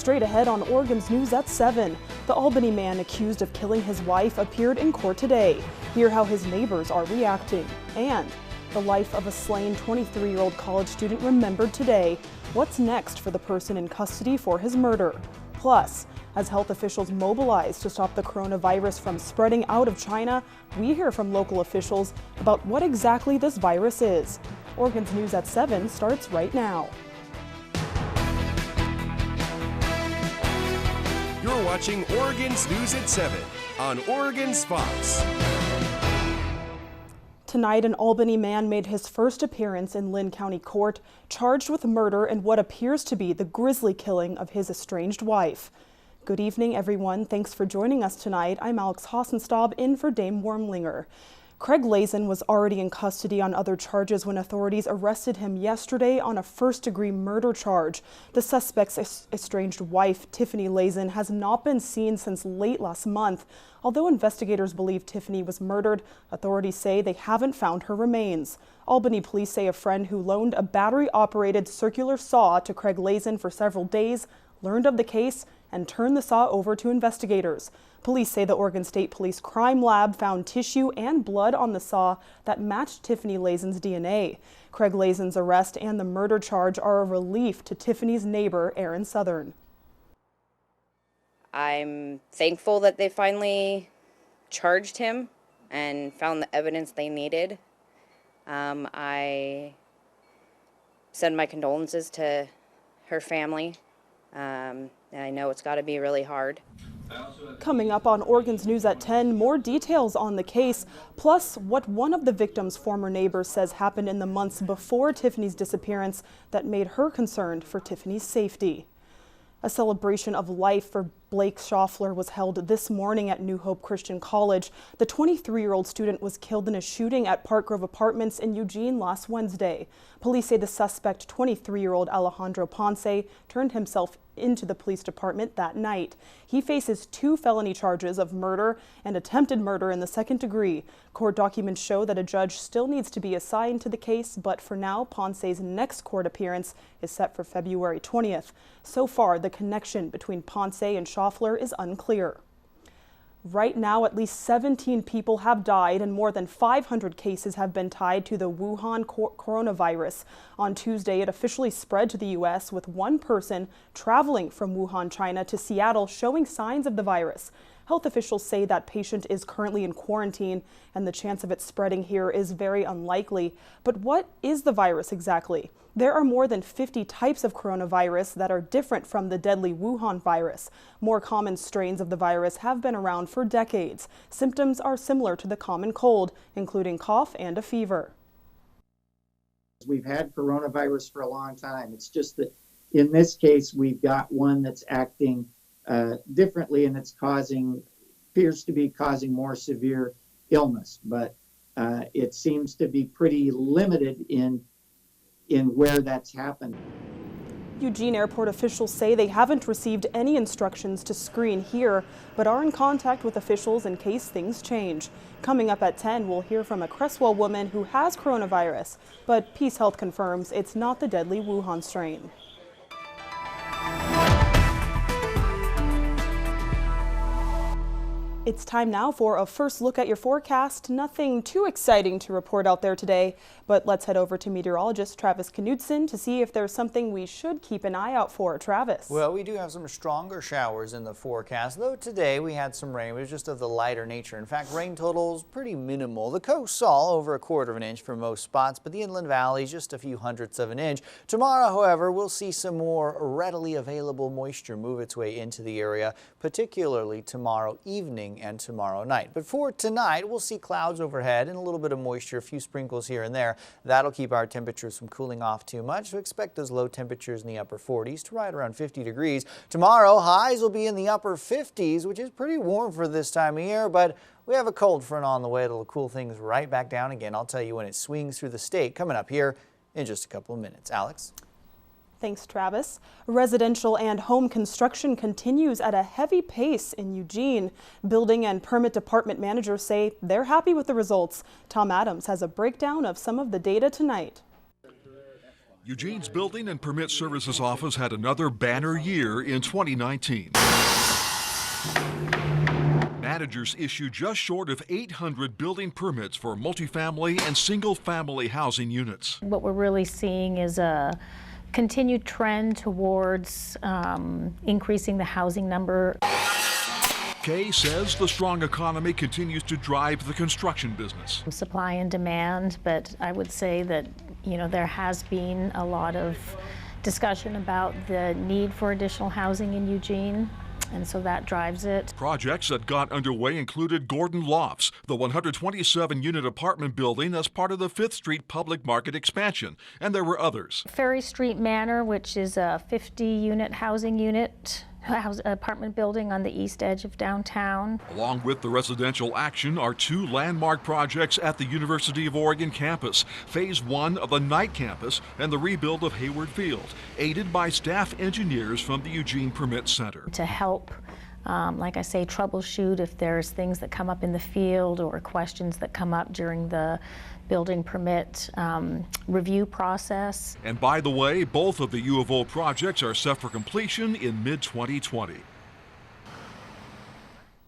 Straight ahead on Oregon's News at 7. The Albany man accused of killing his wife appeared in court today. Hear how his neighbors are reacting. And the life of a slain 23-year-old college student remembered today. What's next for the person in custody for his murder? Plus, as health officials mobilize to stop the coronavirus from spreading out of China, we hear from local officials about what exactly this virus is. Oregon's News at 7 starts right now. You're watching Oregon's News at 7 on Oregon's Fox. Tonight, an Albany man made his first appearance in Lynn County Court, charged with murder in what appears to be the grisly killing of his estranged wife. Good evening, everyone. Thanks for joining us tonight. I'm Alex Hasenstab in for Dame Wormlinger. Craig Lazen was already in custody on other charges when authorities arrested him yesterday on a first-degree murder charge. The suspect's estranged wife, Tiffany Lazen, has not been seen since late last month. Although investigators believe Tiffany was murdered, authorities say they haven't found her remains. Albany police say a friend who loaned a battery-operated circular saw to Craig Lazen for several days learned of the case and turned the saw over to investigators. Police say the Oregon State Police Crime Lab found tissue and blood on the saw that matched Tiffany Lazen's DNA. Craig Lazen's arrest and the murder charge are a relief to Tiffany's neighbor, Aaron Southern. I'm thankful that they finally charged him and found the evidence they needed. I send my condolences to her family. And I know it's got to be really hard. Coming up on Oregon's News at 10, more details on the case, plus what one of the victim's former neighbors says happened in the months before Tiffany's disappearance that made her concerned for Tiffany's safety. A celebration of life for Blake Schaffler was held this morning at New Hope Christian College. The 23-year-old student was killed in a shooting at Park Grove Apartments in Eugene last Wednesday. Police say the suspect, 23-year-old Alejandro Ponce, turned himself into the police department that night. He faces 2 felony charges of murder and attempted murder in the second degree. Court documents show that a judge still needs to be assigned to the case, but for now, Ponce's next court appearance is set for February 20th. So far, the connection between Ponce and Schaffler is unclear. Right now, at least 17 people have died and more than 500 cases have been tied to the Wuhan coronavirus. On Tuesday, it officially spread to the U.S. with one person traveling from Wuhan, China to Seattle showing signs of the virus. Health officials say that patient is currently in quarantine and the chance of it spreading here is very unlikely. But what is the virus exactly? There are more than 50 types of coronavirus that are different from the deadly Wuhan virus. More common strains of the virus have been around for decades. Symptoms are similar to the common cold, including cough and a fever. We've had coronavirus for a long time. It's just that in this case, we've got one that's acting differently, and appears to be causing more severe illness. But it seems to be pretty limited in where that's happened. Eugene Airport officials say they haven't received any instructions to screen here, but are in contact with officials in case things change. Coming up at 10, we'll hear from a Cresswell woman who has coronavirus, but Peace Health confirms it's not the deadly Wuhan strain. It's time now for a first look at your forecast. Nothing too exciting to report out there today, but let's head over to meteorologist Travis Knudsen to see if there's something we should keep an eye out for. Travis. Well, we do have some stronger showers in the forecast, though today we had some rain. It was just of the lighter nature. In fact, rain totals pretty minimal. The coast saw over 1/4 of an inch for most spots, but the inland valleys just a few hundredths of an inch. Tomorrow, however, we'll see some more readily available moisture move its way into the area, particularly tomorrow evening and tomorrow night. But for tonight, we'll see clouds overhead and a little bit of moisture, a few sprinkles here and there. That'll keep our temperatures from cooling off too much. So expect those low temperatures in the upper 40s to right around 50 degrees. Tomorrow, highs will be in the upper 50s, which is pretty warm for this time of year, but we have a cold front on the way that'll cool things right back down again. I'll tell you when it swings through the state coming up here in just a couple of minutes. Alex? Thanks, Travis. Residential and home construction continues at a heavy pace in Eugene. Building and permit department managers say they're happy with the results. Tom Adams has a breakdown of some of the data tonight. Eugene's Building and Permit Services Office had another banner year in 2019. Managers issued just short of 800 building permits for multifamily and single-family housing units. What we're really seeing is a continued trend towards increasing the housing number. Kay says the strong economy continues to drive the construction business. Supply and demand, but I would say that, there has been a lot of discussion about the need for additional housing in Eugene, and so that drives it. Projects that got underway included Gordon Lofts, the 127-unit apartment building as part of the 5th Street public market expansion, and there were others. Ferry Street Manor, which is a 50-unit apartment building on the east edge of downtown. Along with the residential action are 2 landmark projects at the University of Oregon campus, Phase 1 of the Knight campus and the rebuild of Hayward Field, aided by staff engineers from the Eugene Permit Center. To help, like I say, troubleshoot if there's things that come up in the field or questions that come up during the building permit review process. And by the way, both of the U of O projects are set for completion in mid-2020.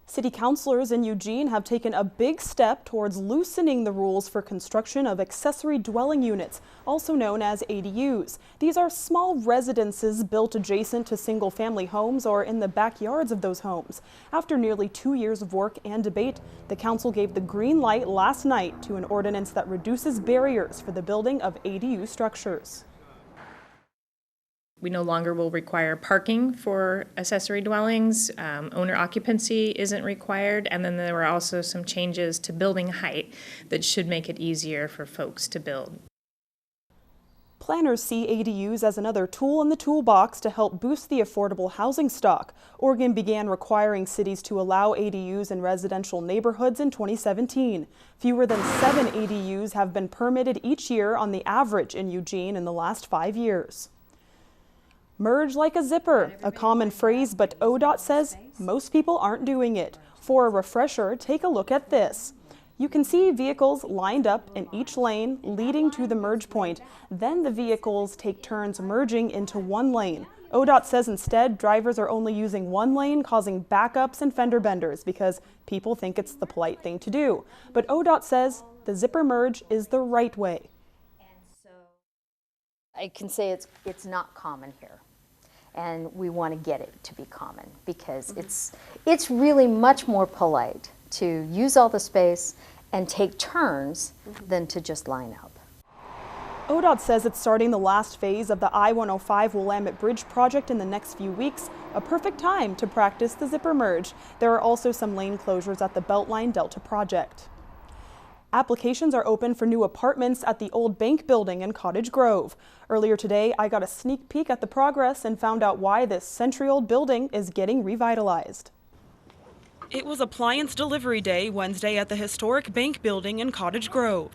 City councilors in Eugene have taken a big step towards loosening the rules for construction of accessory dwelling units, also known as ADUs. These are small residences built adjacent to single-family homes or in the backyards of those homes. After nearly 2 years of work and debate, the council gave the green light last night to an ordinance that reduces barriers for the building of ADU structures. We no longer will require parking for accessory dwellings. Owner occupancy isn't required. And then there were also some changes to building height that should make it easier for folks to build. Planners see ADUs as another tool in the toolbox to help boost the affordable housing stock. Oregon began requiring cities to allow ADUs in residential neighborhoods in 2017. Fewer than 7 ADUs have been permitted each year on the average in Eugene in the last 5 years. Merge like a zipper, a common phrase, but ODOT says most people aren't doing it. For a refresher, take a look at this. You can see vehicles lined up in each lane leading to the merge point. Then the vehicles take turns merging into one lane. ODOT says instead drivers are only using one lane, causing backups and fender benders because people think it's the polite thing to do. But ODOT says the zipper merge is the right way. I can say it's not common here, and we want to get it to be common because it's really much more polite to use all the space and take turns than to just line up. ODOT says it's starting the last phase of the I-105 Willamette Bridge project in the next few weeks, a perfect time to practice the zipper merge. There are also some lane closures at the Beltline Delta project. Applications are open for new apartments at the old bank building in Cottage Grove. Earlier today, I got a sneak peek at the progress and found out why this century-old building is getting revitalized. It was appliance delivery day Wednesday at the historic bank building in Cottage Grove.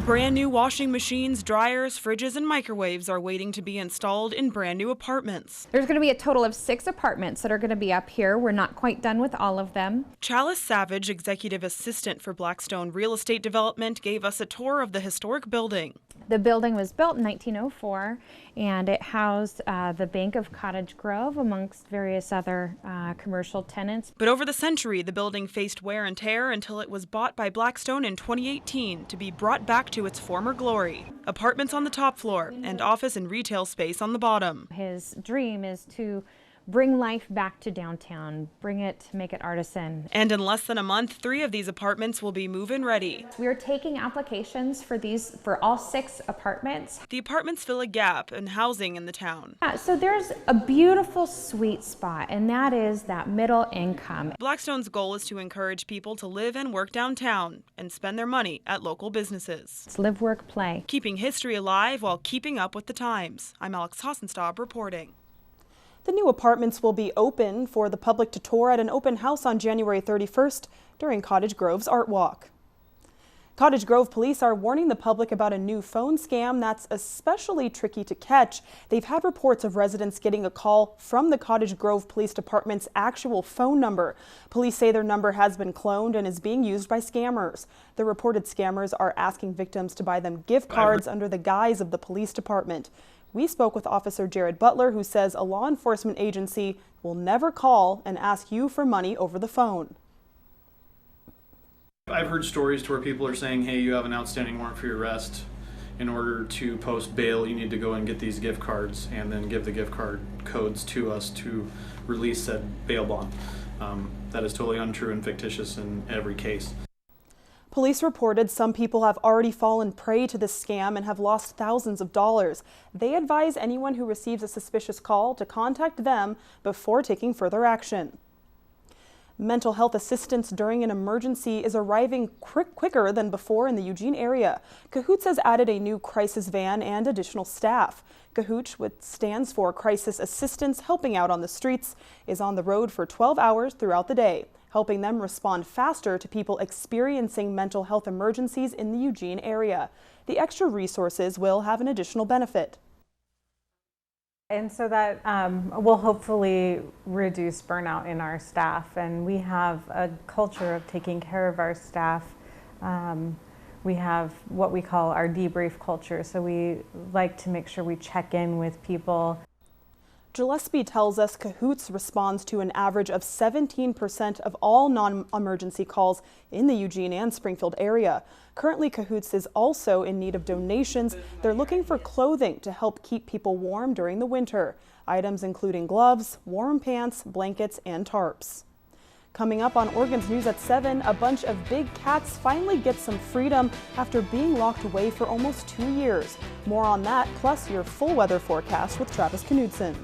Brand new washing machines, dryers, fridges, and microwaves are waiting to be installed in brand new apartments. There's going to be a total of 6 apartments that are going to be up here. We're not quite done with all of them. Chalice Savage, executive assistant for Blackstone Real Estate Development, gave us a tour of the historic building. The building was built in 1904, and it housed the Bank of Cottage Grove amongst various other commercial tenants. But over the century, the building faced wear and tear until it was bought by Blackstone in 2018 to be brought back to its former glory. Apartments on the top floor and office and retail space on the bottom. His dream is to bring life back to downtown, make it artisan. And in less than a month, 3 of these apartments will be move-in ready. We are taking applications for all 6 apartments. The apartments fill a gap in housing in the town. So there's a beautiful sweet spot, and that is that middle income. Blackstone's goal is to encourage people to live and work downtown and spend their money at local businesses. It's live, work, play. Keeping history alive while keeping up with the times. I'm Alex Hasenstab reporting. The new apartments will be open for the public to tour at an open house on January 31st during Cottage Grove's Art Walk. Cottage Grove police are warning the public about a new phone scam that's especially tricky to catch. They've had reports of residents getting a call from the Cottage Grove Police Department's actual phone number. Police say their number has been cloned and is being used by scammers. The reported scammers are asking victims to buy them gift cards under the guise of the police department. We spoke with Officer Jared Butler, who says a law enforcement agency will never call and ask you for money over the phone. I've heard stories to where people are saying, hey, you have an outstanding warrant for your arrest. In order to post bail, you need to go and get these gift cards and then give the gift card codes to us to release said bail bond. That is totally untrue and fictitious in every case. Police reported some people have already fallen prey to this scam and have lost thousands of dollars. They advise anyone who receives a suspicious call to contact them before taking further action. Mental health assistance during an emergency is arriving quicker than before in the Eugene area. Cahoots has added a new crisis van and additional staff. Cahoots, which stands for Crisis Assistance Helping Out on the Streets, is on the road for 12 hours throughout the day, helping them respond faster to people experiencing mental health emergencies in the Eugene area. The extra resources will have an additional benefit. And so that will hopefully reduce burnout in our staff. And we have a culture of taking care of our staff. We have what we call our debrief culture. So we like to make sure we check in with people. Gillespie tells us Cahoots responds to an average of 17% of all non-emergency calls in the Eugene and Springfield area. Currently, Cahoots is also in need of donations. They're looking for clothing to help keep people warm during the winter. Items including gloves, warm pants, blankets, and tarps. Coming up on Oregon's News at 7, a bunch of big cats finally get some freedom after being locked away for almost 2 years. More on that, plus your full weather forecast with Travis Knudsen.